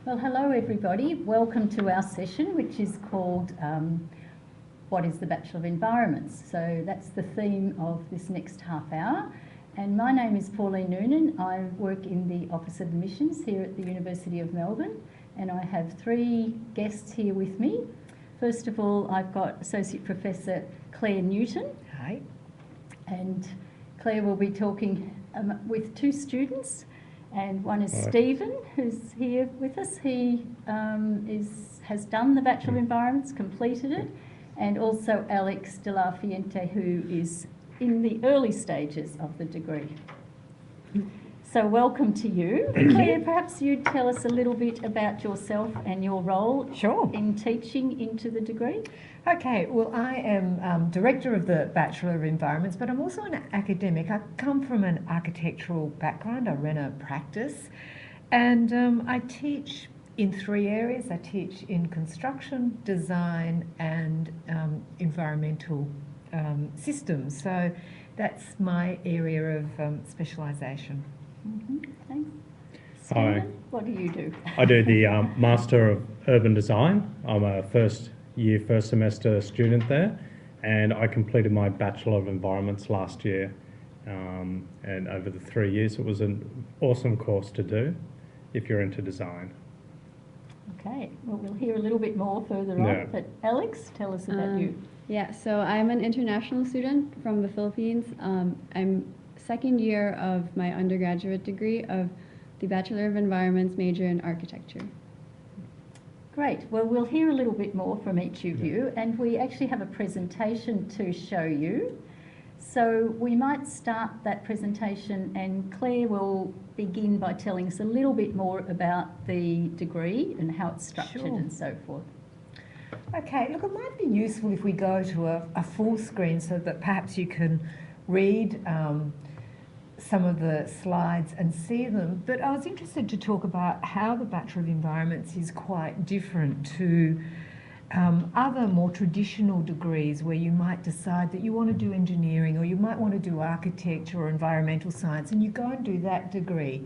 Well, hello everybody. Welcome to our session, which is called What is the Bachelor of Enviroments? So that's the theme of this next half hour. And my name is Pauline Noonan. I work in the Office of Admissions here at the University of Melbourne, and I have three guests here with me. First of all, I've got Associate Professor Claire Newton. Hi. And Claire will be talking with two students. And one is Hi. Stephen, who's here with us. He has done the Bachelor of Environments, completed it, and also Alex de la Fuente, who is in the early stages of the degree. So welcome to you. Claire, perhaps you'd tell us a little bit about yourself and your role in teaching into the degree. Okay, well, I am Director of the Bachelor of Environments, but I'm also an academic. I come from an architectural background. I ran a practice, and I teach in three areas. I teach in construction, design, and environmental systems. So that's my area of specialisation. Thanks. Hi. Stephen, what do you do? I do the Master of Urban Design. I'm a first semester student there, and I completed my Bachelor of Environments last year. And over the 3 years, it was an awesome course to do if you're into design. Okay, well, we'll hear a little bit more further Yeah. on, but Alex, tell us about you. Yeah, so I'm an international student from the Philippines. I'm second year of my undergraduate degree of the Bachelor of Environments major in architecture. Great. Well, we'll hear a little bit more from each of you, and we actually have a presentation to show you. So we might start that presentation, and Claire will begin by telling us a little bit more about the degree and how it's structured and so forth. Okay, look, it might be useful if we go to a full screen so that perhaps you can read some of the slides and see them. But I was interested to talk about how the Bachelor of Environments is quite different to other more traditional degrees where you might decide that you want to do engineering, or you might want to do architecture or environmental science, and you go and do that degree.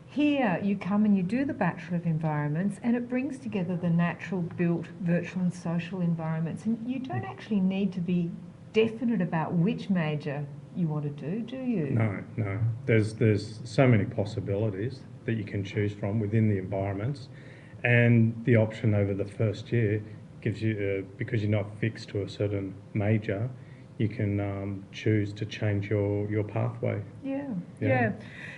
Here you come and you do the Bachelor of Environments, and it brings together the natural, built, virtual and social environments, and you don't actually need to be definite about which major you want to do you? No. There's so many possibilities that you can choose from within the environments, and the option over the first year gives you, because you're not fixed to a certain major, you can choose to change your pathway. Yeah.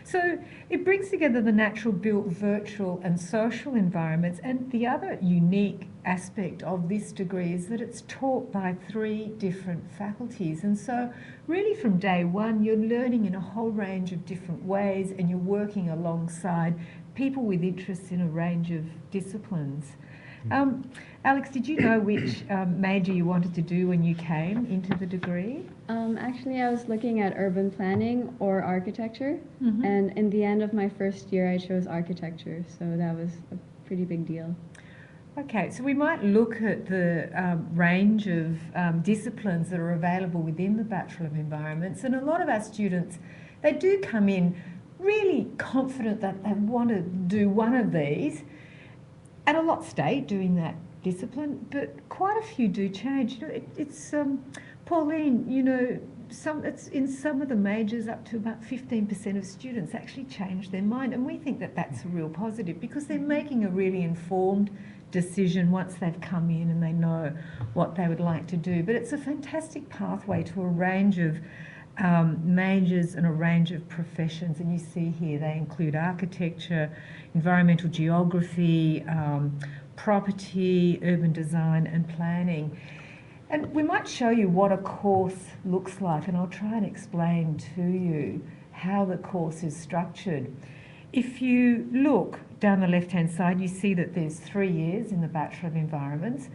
So it brings together the natural, built, virtual and social environments, and the other unique aspect of this degree is that it's taught by three different faculties, and so really from day one you're learning in a whole range of different ways, and you're working alongside people with interests in a range of disciplines. Alex, did you know which major you wanted to do when you came into the degree? Actually, I was looking at urban planning or architecture, and in the end of my first year I chose architecture, so that was a pretty big deal. Okay, so we might look at the range of disciplines that are available within the Bachelor of Environments, and a lot of our students, they do come in really confident that they want to do one of these, and a lot stay doing that discipline, but quite a few do change. You know, it's Pauline, you know, it's in some of the majors up to about 15% of students actually change their mind, and we think that that's a real positive because they're making a really informed decision once they've come in and they know what they would like to do. But it's a fantastic pathway to a range of majors and a range of professions, and you see here they include architecture, environmental geography, property, urban design and planning. And we might show you what a course looks like, and I'll try and explain to you how the course is structured. If you look down the left-hand side, you see that there's 3 years in the Bachelor of Environments,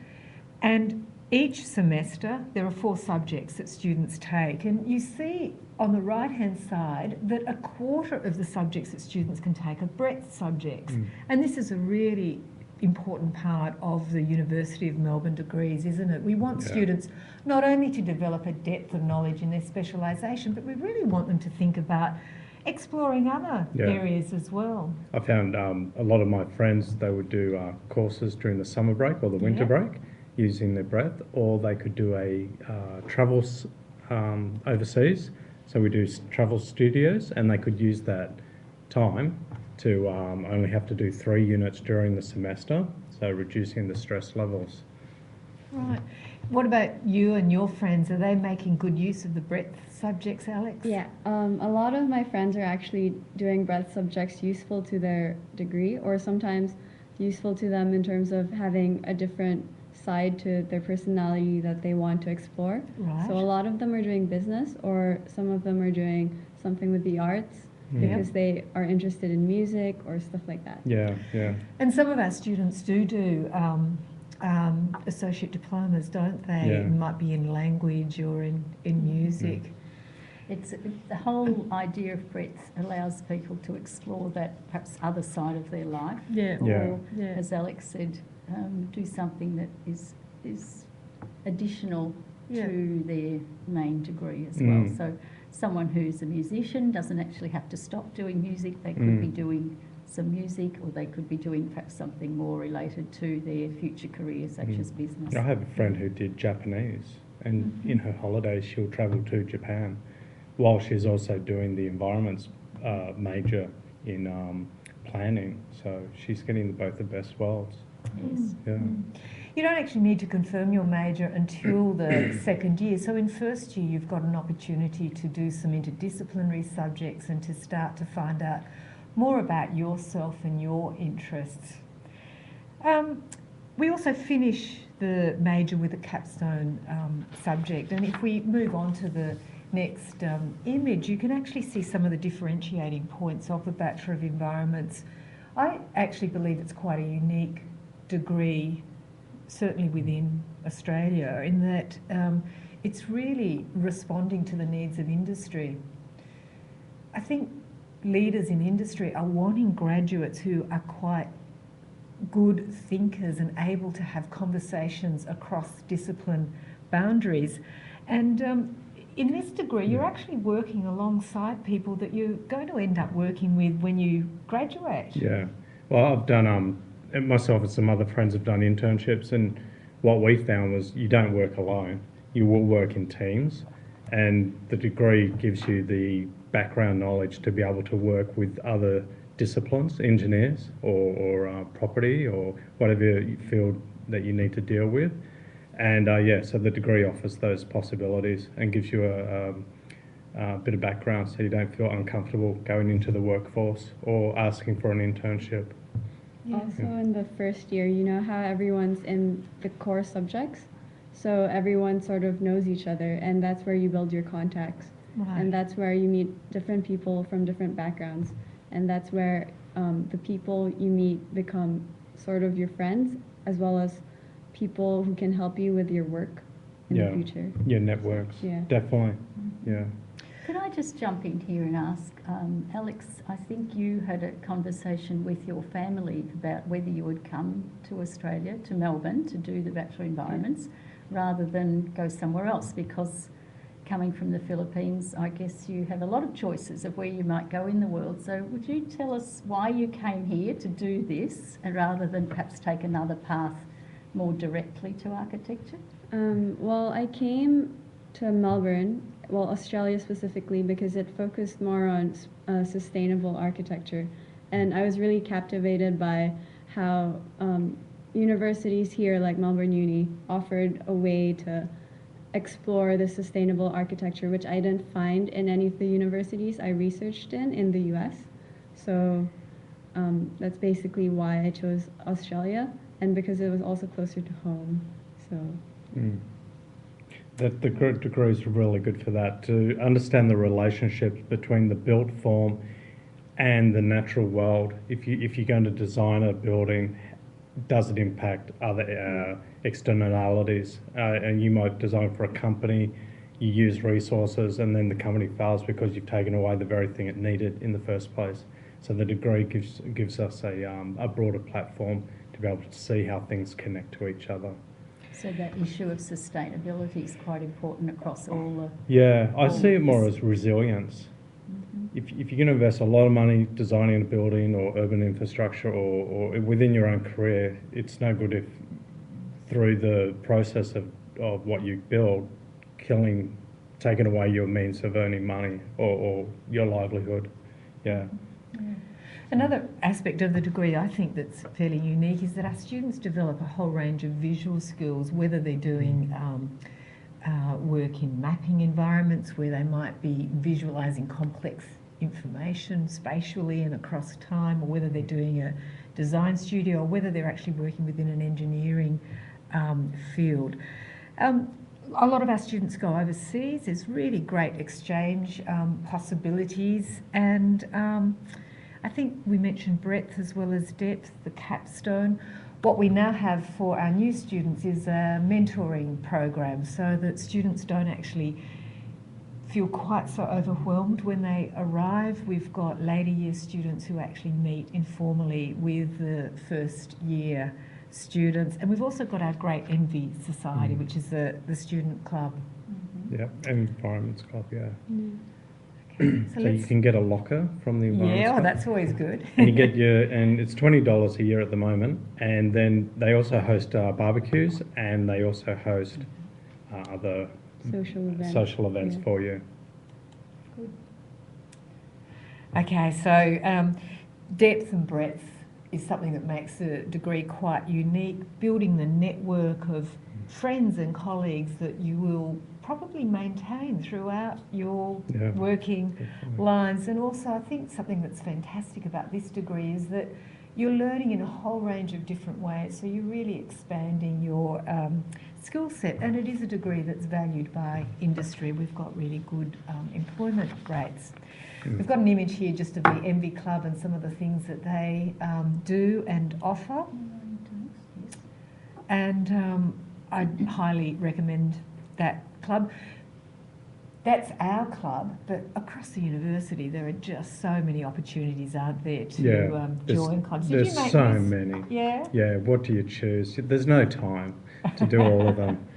and each semester there are 4 subjects that students take, and you see on the right-hand side that a quarter of the subjects that students can take are breadth subjects. And this is a really important part of the University of Melbourne degrees, isn't it? We want students not only to develop a depth of knowledge in their specialisation, but we really want them to think about exploring other Yeah. areas as well. I found a lot of my friends, they would do courses during the summer break or the winter Yeah. break using their breath, or they could do a travels overseas. So we do travel studios, and they could use that time to only have to do 3 units during the semester, so reducing the stress levels. Right. What about you and your friends? Are they making good use of the breadth subjects, Alex? Yeah, a lot of my friends are actually doing breadth subjects useful to their degree, or sometimes useful to them in terms of having a different side to their personality that they want to explore. Right. So a lot of them are doing business, or some of them are doing something with the arts because they are interested in music or stuff like that. Yeah, yeah. And some of our students do associate diplomas, don't they? Yeah. It might be in language or in music. It's the whole idea of breadth allows people to explore that perhaps other side of their life, Yeah. or Yeah. as Alex said, do something that is additional Yeah. to their main degree as well. Mm. So someone who's a musician doesn't actually have to stop doing music. They could be doing some music, or they could be doing perhaps something more related to their future career, such as business. I have a friend who did Japanese, and in her holidays she'll travel to Japan while she's also doing the environments major in planning. So she's getting both the best worlds. Yes. Yeah. You don't actually need to confirm your major until the second year. So in first year, you've got an opportunity to do some interdisciplinary subjects and to start to find out more about yourself and your interests. We also finish the major with a capstone subject, and if we move on to the next image, you can actually see some of the differentiating points of the Bachelor of Environments. I actually believe it's quite a unique degree, certainly within Australia, in that it's really responding to the needs of industry. I think leaders in industry are wanting graduates who are quite good thinkers and able to have conversations across discipline boundaries. And in this degree, you're actually working alongside people that you're going to end up working with when you graduate. Yeah. Well, I've done, myself and some other friends have done internships, and what we found was you don't work alone. You will work in teams, and the degree gives you the background knowledge to be able to work with other disciplines, engineers or property or whatever field that you need to deal with. And so the degree offers those possibilities and gives you a bit of background so you don't feel uncomfortable going into the workforce or asking for an internship. Also in the first year, you know how everyone's in the core subjects? So everyone sort of knows each other, and that's where you build your contacts. Right. And that's where you meet different people from different backgrounds. And that's where the people you meet become sort of your friends, as well as people who can help you with your work in the future. Yeah, networks. Yeah. Definitely. Yeah. Could I just jump in here and ask, Alex, I think you had a conversation with your family about whether you would come to Australia, to Melbourne, to do the Bachelor Environments, rather than go somewhere else, because coming from the Philippines, I guess you have a lot of choices of where you might go in the world. So would you tell us why you came here to do this, and rather than perhaps take another path more directly to architecture? Well, I came to Melbourne, well, Australia specifically, because it focused more on sustainable architecture. And I was really captivated by how universities here, like Melbourne Uni, offered a way to explore the sustainable architecture, which I didn't find in any of the universities I researched in the US. So that's basically why I chose Australia, and because it was also closer to home. So. That the degree is really good for that, to understand the relationships between the built form and the natural world. If you're going to design a building, does it impact other externalities? And you might design for a company, you use resources, and then the company fails because you've taken away the very thing it needed in the first place. So the degree gives us a broader platform to be able to see how things connect to each other. So that issue of sustainability is quite important across all the... Yeah, I see it more as resilience. if you're going to invest a lot of money designing a building or urban infrastructure or within your own career, it's no good if through the process of what you build, taking away your means of earning money or your livelihood. Yeah. Another aspect of the degree I think that's fairly unique is that our students develop a whole range of visual skills, whether they're doing work in mapping environments where they might be visualising complex information spatially and across time, or whether they're doing a design studio, or whether they're actually working within an engineering field. A lot of our students go overseas. There's really great exchange possibilities, and I think we mentioned breadth as well as depth, the capstone. What we now have for our new students is a mentoring program so that students don't actually feel quite so overwhelmed when they arrive. We've got later year students who actually meet informally with the first year students, and we've also got our great Envy Society, which is the student club. Yeah, Enviroments club, yeah. So you can get a locker from the Enviroments yeah, club. that's always good. And you get and it's $20 a year at the moment, and then they also host barbecues, and they also host other social events for you. Good. Okay, so depth and breadth is something that makes the degree quite unique, building the network of friends and colleagues that you will probably maintain throughout your working lives. And also I think something that's fantastic about this degree is that you're learning in a whole range of different ways, so you're really expanding your skill set, and it is a degree that's valued by industry. We've got really good employment rates. We've got an image here just of the Envy Club and some of the things that they do and offer. And I highly recommend that club. That's our club, but across the university there are just so many opportunities, aren't there, to join clubs. Did There's you make so this? many. Yeah? Yeah, what do you choose? There's no time to do all of them.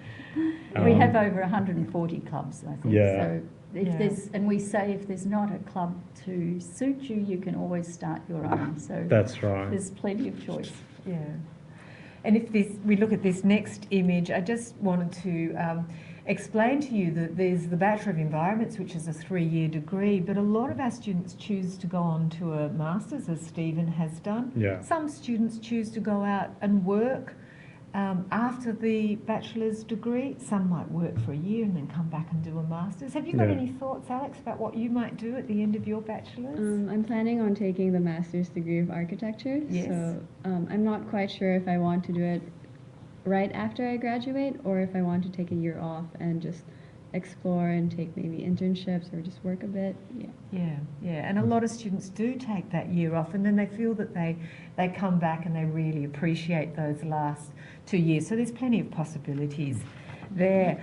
We have over 140 clubs, I think. Yeah. So if there's, and we say if there's not a club to suit you, you can always start your own. So that's right. There's plenty of choice. Yeah. And if we look at this next image, I just wanted to explain to you that there's the Bachelor of Enviroments, which is a 3-year degree, but a lot of our students choose to go on to a Master's, as Stephen has done. Yeah. Some students choose to go out and work after the Bachelor's degree. Some might work for a year and then come back and do a Master's. Have you got any thoughts, Alex, about what you might do at the end of your Bachelor's? I'm planning on taking the Master's degree of Architecture. Yes. So I'm not quite sure if I want to do it right after I graduate or if I want to take a year off and just explore and take maybe internships or just work a bit. Yeah, and a lot of students do take that year off, and then they feel that they come back and they really appreciate those last 2 years. So there's plenty of possibilities there.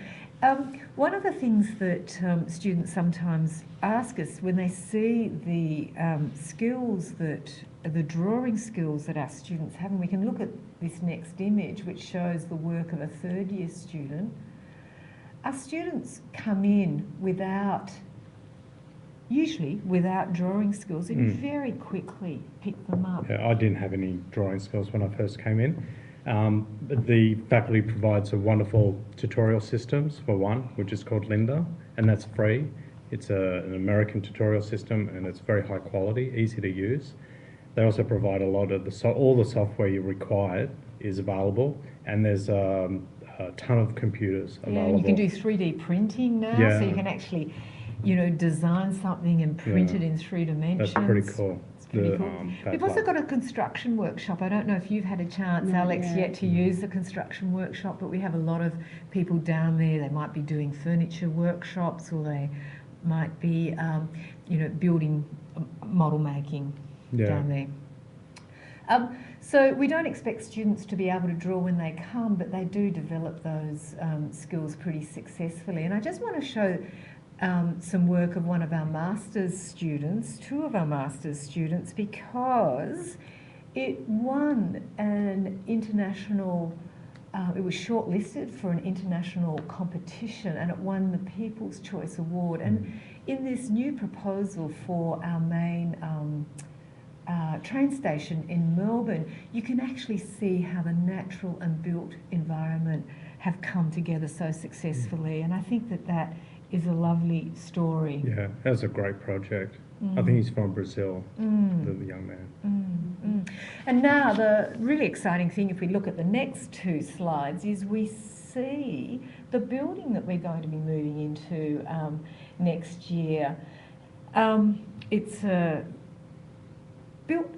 One of the things that students sometimes ask us when they see the skills the drawing skills that our students have, and we can look at this next image which shows the work of a 3rd-year student. Our students come in usually without drawing skills, and very quickly pick them up. Yeah, I didn't have any drawing skills when I first came in. But the faculty provides a wonderful tutorial systems for one, which is called Linda, and that's free. It's an American tutorial system, and it's very high quality, easy to use. They also provide a lot of all the software you require is available, and there's a ton of computers available. You can do 3D printing now, so you can actually, design something and print it in 3 dimensions. That's pretty cool. It's pretty cool. We've also got a construction workshop. I don't know if you've had a chance, Alex, yet to use the construction workshop, but we have a lot of people down there. They might be doing furniture workshops, or they might be, building, model making down there. So we don't expect students to be able to draw when they come, but they do develop those skills pretty successfully. And I just want to show some work of one of our Master's students, 2 of our Master's students, because it won an international, it was shortlisted for an international competition, and it won the People's Choice Award. And in this new proposal for our main train station in Melbourne, you can actually see how the natural and built environment have come together so successfully, and I think that that is a lovely story. Yeah, that was a great project. I think he's from Brazil, the young man. And now the really exciting thing, if we look at the next two slides, is we see the building that we're going to be moving into next year. It's a built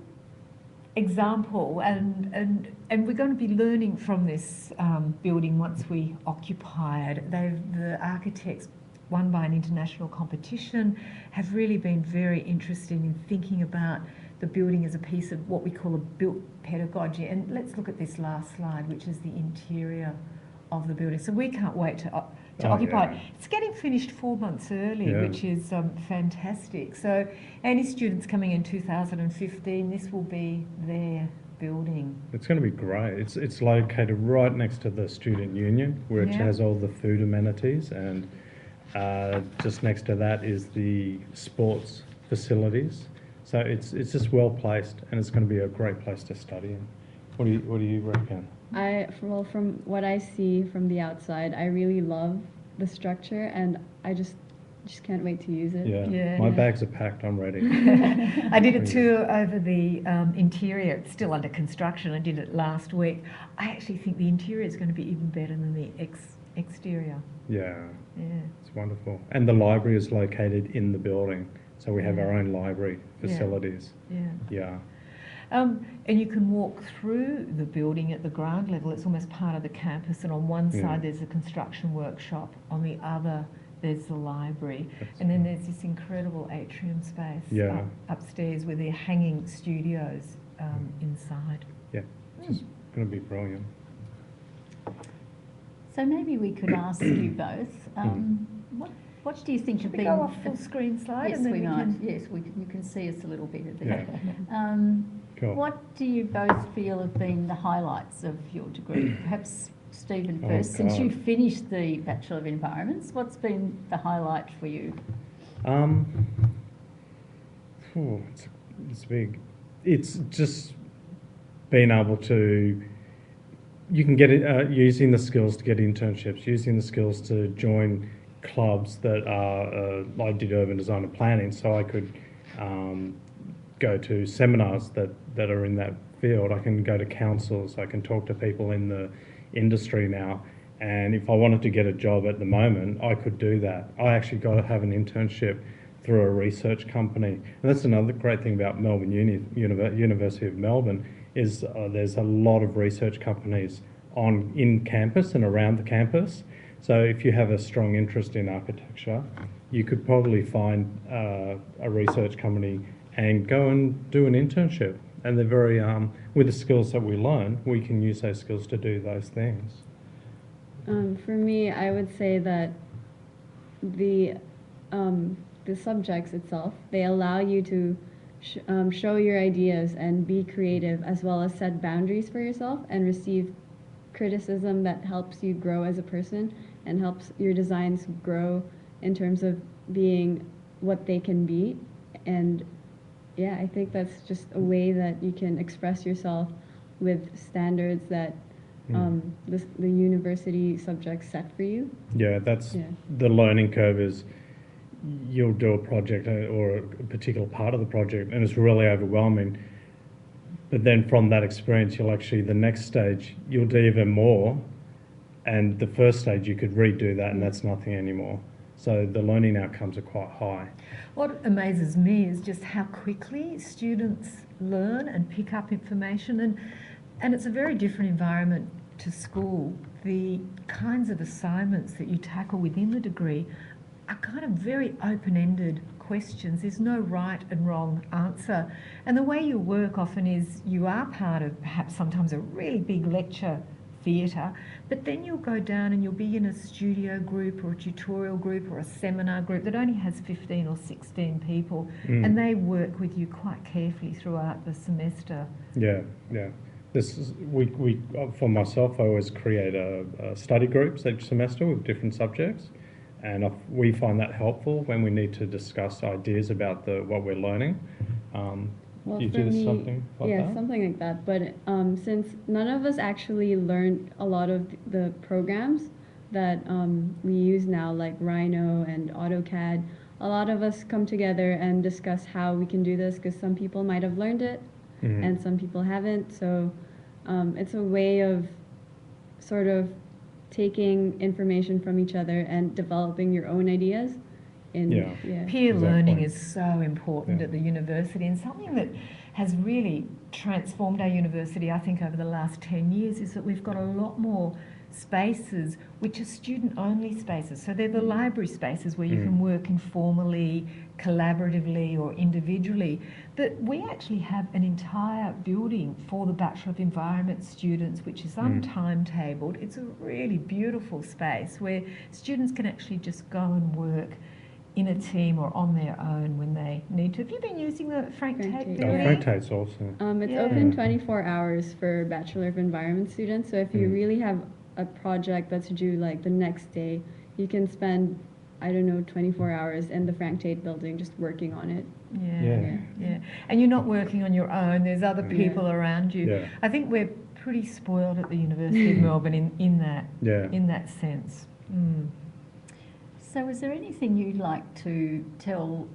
example, and we're going to be learning from this building once we occupy it. The architects, won by an international competition, have really been very interested in thinking about the building as a piece of what we call a built pedagogy. And let's look at this last slide, which is the interior of the building. So we can't wait to occupy it. It's getting finished 4 months early, which is fantastic. So any students coming in 2015, this will be their building. It's going to be great. It's located right next to the Student Union, which has all the food amenities, and just next to that is the sports facilities. So it's just well placed, and it's going to be a great place to study in. What do you reckon? Well, from what I see from the outside, I really love the structure, and I just can't wait to use it. Yeah. My bags are packed. I'm ready. I did a tour over the interior. It's still under construction. I did it last week. I actually think the interior is going to be even better than the exterior. Yeah, it's wonderful. And the library is located in the building, so we have our own library facilities. Yeah. And you can walk through the building at the ground level. It's almost part of the campus, and on one side there's a construction workshop, on the other there's the library, and then there's this incredible atrium space upstairs with the hanging studios inside. Yeah, it's just going to be brilliant. So maybe we could ask you both, what do you think have been... Go off full screen slide? Yes, and then we might. can... Yes, you can see us a little bit of Yeah. Cool. What do you both feel have been the highlights of your degree? Perhaps Stephen first, since you finished the Bachelor of Enviroments, what's been the highlight for you? It's big. It's just being able to... You can get it using the skills to get internships, using the skills to join clubs that are... I did urban design and planning, so I could go to seminars that are in that field. I can go to councils, I can talk to people in the industry now, and if I wanted to get a job at the moment, I could do that. I actually got to have an internship through a research company, and that's another great thing about Melbourne University of Melbourne, is there's a lot of research companies in campus and around the campus. So if you have a strong interest in architecture, you could probably find a research company and go and do an internship. And they're very, with the skills that we learn, we can use those skills to do those things. For me, I would say that the subjects itself, they allow you to show your ideas and be creative, as well as set boundaries for yourself and receive criticism that helps you grow as a person and helps your designs grow in terms of being what they can be. And yeah, I think that's just a way that you can express yourself with standards that the university subjects set for you. Yeah, that's the learning curve. Is you'll do a project or a particular part of the project and it's really overwhelming, but then from that experience you'll actually, the next stage you'll do even more, and the first stage you could redo that and that's nothing anymore. So the learning outcomes are quite high. What amazes me is just how quickly students learn and pick up information, and it's a very different environment to school. The kinds of assignments that you tackle within the degree are kind of very open-ended questions. There's no right and wrong answer. And the way you work often is you are part of perhaps sometimes a really big lecture theatre, but then you'll go down and you'll be in a studio group or a tutorial group or a seminar group that only has 15 or 16 people, and they work with you quite carefully throughout the semester. Yeah. This is, for myself, I always create study groups each semester with different subjects. And we find that helpful when we need to discuss ideas about what we're learning. Well, you for do me, something like yeah, that? something like that. But since none of us actually learned a lot of the programs that we use now, like Rhino and AutoCAD, a lot of us come together and discuss how we can do this, because some people might have learned it Mhm. and some people haven't. So it's a way of sort of taking information from each other and developing your own ideas. Yeah. Peer Exactly. learning is so important Yeah. at the university, and something that has really transformed our university, I think, over the last 10 years is that we've got a lot more spaces which are student-only spaces. So they're the library spaces where you can work informally, collaboratively or individually. But we actually have an entire building for the Bachelor of Environment students, which is untimetabled. It's a really beautiful space where students can actually just go and work in a team or on their own when they need to. Have you been using the Frank Frank Tate Tate. building? Frank Tate's awesome. It's Yeah. open 24 hours for Bachelor of Environment students. So if you really have a project that's due like the next day, you can spend, I don't know, 24 hours in the Frank Tate building just working on it. Yeah. And you're not working on your own. There's other people around you. Yeah. I think we're pretty spoiled at the University of Melbourne in that sense. So is there anything you'd like to tell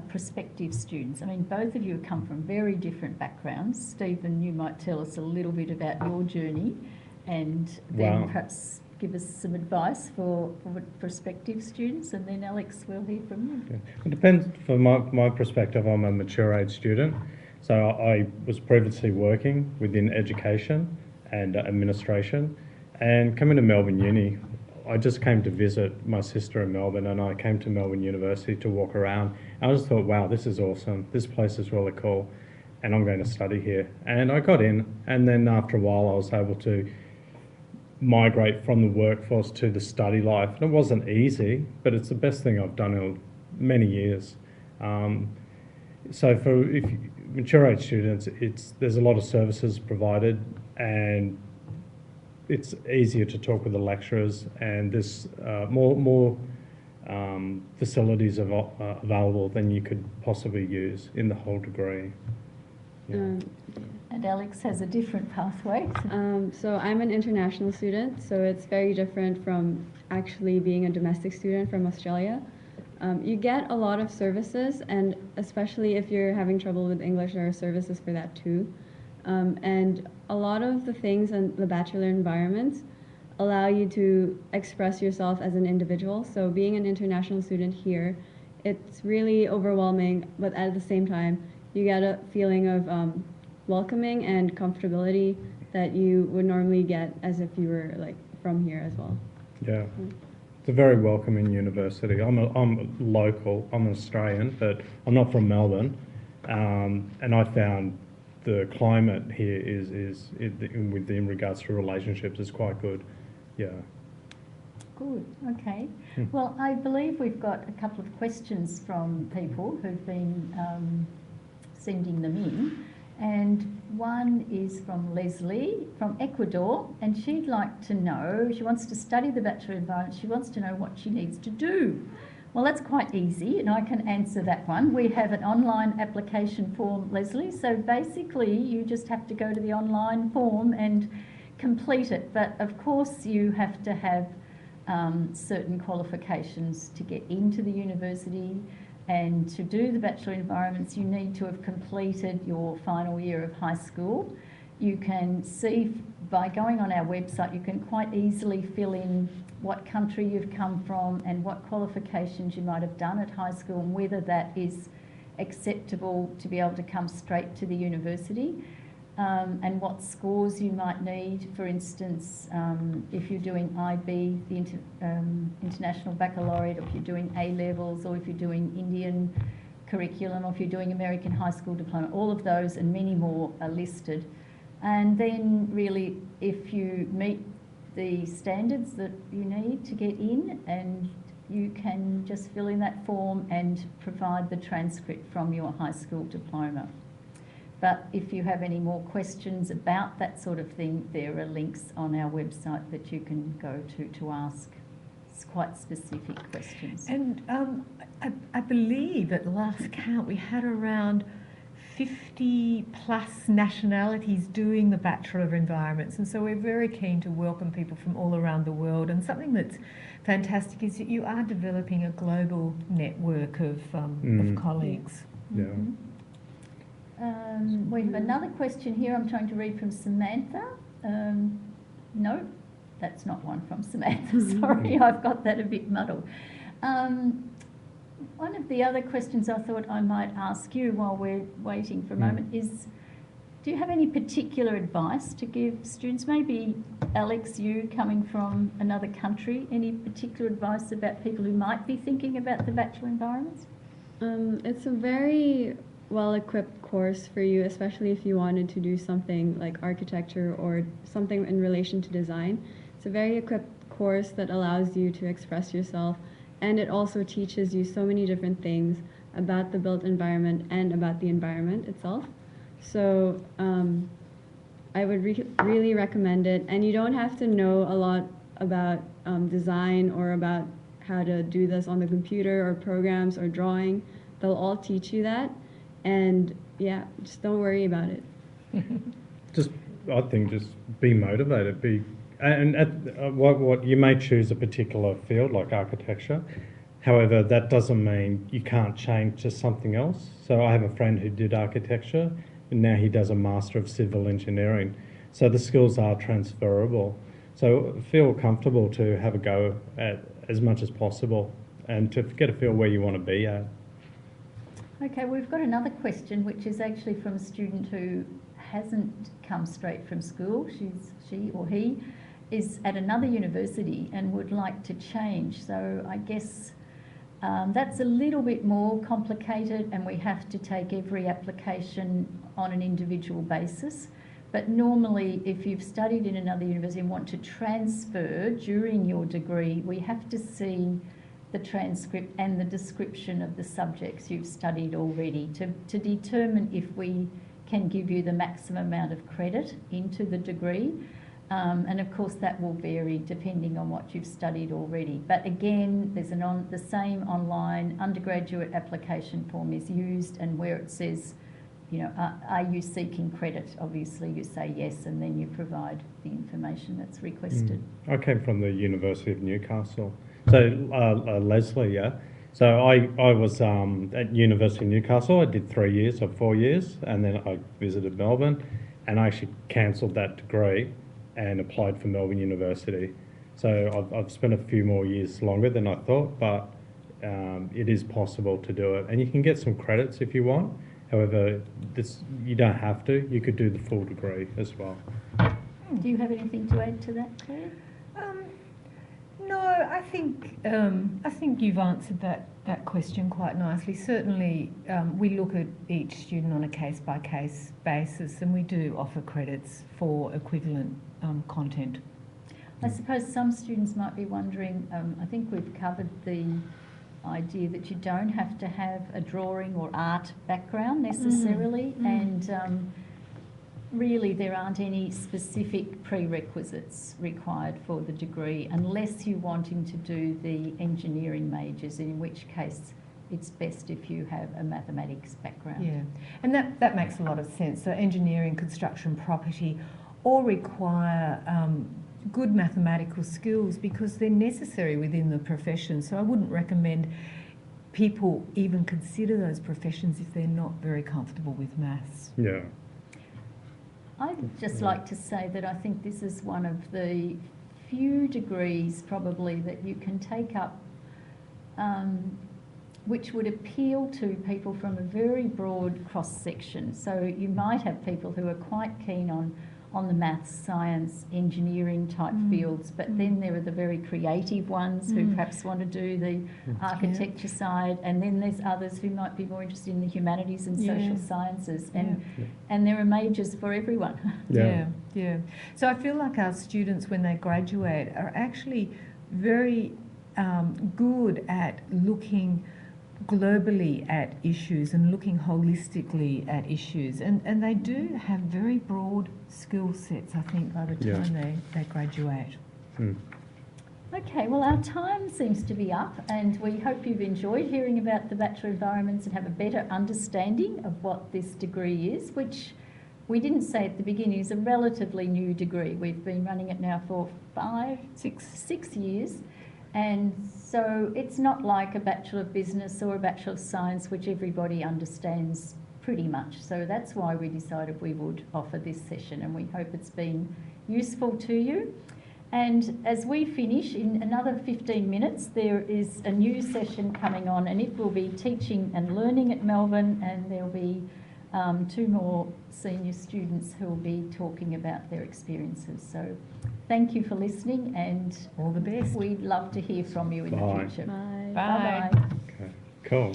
prospective students? I mean, both of you have come from very different backgrounds. Stephen, you might tell us a little bit about your journey and then perhaps give us some advice for prospective students, and then Alex, we'll hear from you. Yeah. It depends. From my perspective, I'm a mature age student, so I was previously working within education and administration, and coming to Melbourne Uni, I just came to visit my sister in Melbourne, and I came to Melbourne University to walk around. I just thought, wow, this is awesome. This place is really cool, and I'm going to study here. And I got in, and then after a while, I was able to migrate from the workforce to the study life. And it wasn't easy, but it's the best thing I've done in many years. So for mature age students, there's a lot of services provided, and it's easier to talk with the lecturers, and there's more facilities available than you could possibly use in the whole degree. Yeah. And Alex has a different pathway. So I'm an international student, so it's very different from actually being a domestic student from Australia. You get a lot of services, and especially if you're having trouble with English, there are services for that too. And a lot of the things in the Bachelor environments allow you to express yourself as an individual. So being an international student here, it's really overwhelming, but at the same time, you get a feeling of welcoming and comfortability that you would normally get as if you were like from here as well. Yeah. It's a very welcoming university. I'm local, I'm an Australian, but I'm not from Melbourne. And I found the climate here in regards to relationships is quite good. Yeah. Good, okay. Well, I believe we've got a couple of questions from people who've been sending them in. And one is from Leslie from Ecuador, and she'd like to know, she wants to study the Bachelor of Environment, she wants to know what she needs to do. Well, that's quite easy, and I can answer that one. We have an online application form, Leslie, so basically you just have to go to the online form and complete it. But of course you have to have certain qualifications to get into the university, and to do the Bachelor Environments you need to have completed your final year of high school. You can see by going on our website, you can quite easily fill in what country you've come from and what qualifications you might have done at high school, and whether that is acceptable to be able to come straight to the university, and what scores you might need. For instance, if you're doing IB, the International Baccalaureate, or if you're doing A-levels, or if you're doing Indian curriculum, or if you're doing American High School Diploma, all of those and many more are listed. And then really, if you meet the standards that you need to get in, and you can just fill in that form and provide the transcript from your high school diploma. But if you have any more questions about that sort of thing, there are links on our website that you can go to ask. It's quite specific questions. And I believe at last count we had around 50 plus nationalities doing the Bachelor of Environments, and so we're very keen to welcome people from all around the world. And something that's fantastic is that you are developing a global network of colleagues. Yeah. We have another question here I'm trying to read from Samantha. No, that's not one from Samantha. Sorry, I've got that a bit muddled. One of the other questions I thought I might ask you while we're waiting for a moment is, do you have any particular advice to give students? Maybe, Alex, you coming from another country, any particular advice about people who might be thinking about the Bachelor Environments? It's a very well-equipped course for you, especially if you wanted to do something like architecture or something in relation to design. It's a very equipped course that allows you to express yourself, and it also teaches you so many different things about the built environment and about the environment itself. So I would really recommend it, and you don't have to know a lot about design or about how to do this on the computer or programs or drawing. They'll all teach you that, and yeah, just don't worry about it. I think just be motivated. What you may choose a particular field like architecture. However, that doesn't mean you can't change to something else. So I have a friend who did architecture, and now he does a Master of Civil Engineering. So the skills are transferable. So feel comfortable to have a go at as much as possible and to get a feel where you want to be at. Okay, we've got another question, which is actually from a student who hasn't come straight from school. She or he is at another university and would like to change. So I guess that's a little bit more complicated, and we have to take every application on an individual basis. But normally, if you've studied in another university and want to transfer during your degree, we have to see the transcript and the description of the subjects you've studied already to determine if we can give you the maximum amount of credit into the degree. And of course that will vary depending on what you've studied already. But again, there's the same online undergraduate application form is used, and where it says, you know, are you seeking credit? Obviously you say yes, and then you provide the information that's requested. I came from the University of Newcastle. So Leslie, yeah. So I was at University of Newcastle. I did 3 years or 4 years, and then I visited Melbourne, and I actually cancelled that degree and applied for Melbourne University. So I've spent a few more years longer than I thought, but it is possible to do it, and you can get some credits if you want. However, you don't have to. You could do the full degree as well. Do you have anything to add to that, Claire? No, I think you've answered that question quite nicely. Certainly, we look at each student on a case-by-case basis, and we do offer credits for equivalent content. I suppose some students might be wondering, I think we've covered the idea that you don't have to have a drawing or art background necessarily, and really there aren't any specific prerequisites required for the degree unless you're wanting to do the engineering majors, in which case it's best if you have a mathematics background. Yeah, and that makes a lot of sense. So engineering, construction, property all require good mathematical skills because they're necessary within the profession. So I wouldn't recommend people even consider those professions if they're not very comfortable with maths. Yeah. I'd just like to say that I think this is one of the few degrees probably that you can take up which would appeal to people from a very broad cross-section. So you might have people who are quite keen on the maths, science, engineering type fields, but then there are the very creative ones who perhaps want to do the architecture side, and then there's others who might be more interested in the humanities and social sciences, and there are majors for everyone. Yeah. So I feel like our students, when they graduate, are actually very good at looking globally at issues and looking holistically at issues, and they do have very broad skill sets, I think, by the time they graduate. Okay, well, our time seems to be up, and we hope you've enjoyed hearing about the Bachelor Environments and have a better understanding of what this degree is, which we didn't say at the beginning is a relatively new degree. We've been running it now for 6 years, and so it's not like a Bachelor of Business or a Bachelor of Science, which everybody understands pretty much. So that's why we decided we would offer this session, and we hope it's been useful to you. And as we finish, in another 15 minutes, there is a new session coming on, and it will be teaching and learning at Melbourne, and there'll be 2 more senior students who will be talking about their experiences. So thank you for listening, and all the best. We'd love to hear from you in Bye. the future. Bye. Bye. Bye-bye. Okay, cool.